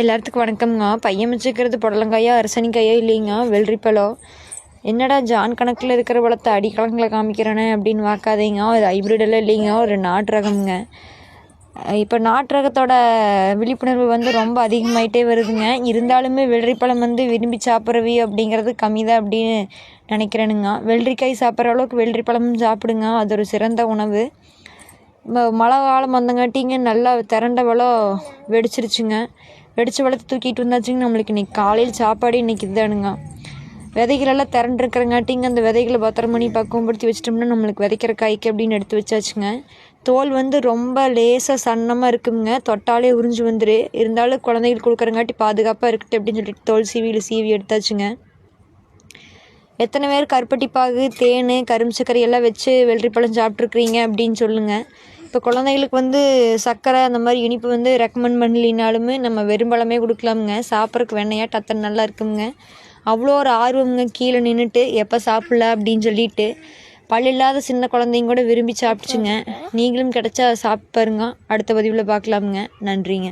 எல்லாத்துக்கும் வணக்கம்ங்க. பையன் வச்சுக்கிறது புடலங்காயா அரசணிக்காயா இல்லைங்க வெள்ளரிப்பழம். என்னடா ஜான் கணக்கில் இருக்கிற பழத்தை அடிக்கணக்கில் காமிக்கிறேனே அப்படின்னு பார்க்காதீங்க. அது ஹைப்ரிடெல்லாம் இல்லைங்க, ஒரு நாட்டு ரகம்ங்க. இப்போ நாட்டு ரகத்தோட விழிப்புணர்வு ரொம்ப அதிகமாயிட்டே வருதுங்க. இருந்தாலுமே வெள்ளரிப்பழம் விரும்பி சாப்பிட்றவி அப்படிங்கிறது கம்மி தான் அப்படின்னு நினைக்கிறேனுங்க. வெள்ளரிக்காய் சாப்பிட்ற அளவுக்கு வெள்ளரிப்பழமும் சாப்பிடுங்க, அது ஒரு சிறந்த உணவு. மழை காலம் வந்தங்காட்டிங்க நல்லா திரண்ட பழம் வெடிச்சிருச்சுங்க. வெடிச்ச பழத்தை தூக்கிட்டு வந்தாச்சுங்க. நம்மளுக்கு இன்றைக்கி காலையில் சாப்பாடு இன்றைக்கி இதுதானுங்க. விதைகளெல்லாம் திரண்டிருக்கிறங்காட்டிங்க அந்த விதைகளை பத்திரம் பண்ணி பக்குவப்படுத்தி வச்சிட்டோம்னா நம்மளுக்கு விதைக்கிற காய்க்கு அப்படின்னு எடுத்து வச்சாச்சுங்க. தோல் ரொம்ப லேசாக சன்னமாக இருக்குங்க, தொட்டாலே உறிஞ்சு வந்துரு. இருந்தாலும் குழந்தைகளுக்கு கொடுக்குறங்காட்டி பாதுகாப்பாக இருக்கட்டும் அப்படின்னு சொல்லிட்டு தோல் சீவி எடுத்தாச்சுங்க. எத்தனை பேர் கருப்பட்டிப்பாகு, தேன், கரும்பு சர்க்கரை எல்லாம் வச்சு வெள்ளரிப்பழம் சாப்பிட்ருக்குறீங்க அப்படின்னு சொல்லுங்கள். இப்போ குழந்தைகளுக்கு சர்க்கரை அந்த மாதிரி இனிப்பு ரெக்கமெண்ட் பண்ணலினாலுமே நம்ம வெறும்பழமே கொடுக்கலாமுங்க. சாப்பிட்றதுக்கு வெண்ணையாட்டு அத்தனை நல்லா இருக்குங்க. அவ்வளோ ஒரு ஆர்வங்க, கீழே நின்றுட்டு எப்போ சாப்பிட்ல அப்படின்னு சொல்லிட்டு. பல் இல்லாத சின்ன குழந்தைங்க கூட விரும்பி சாப்பிட்டுச்சுங்க. நீங்களும் கிடைச்சா சாப்பிட்டு பாருங்க. அடுத்த பதிவில் பார்க்கலாமுங்க. நன்றிங்க.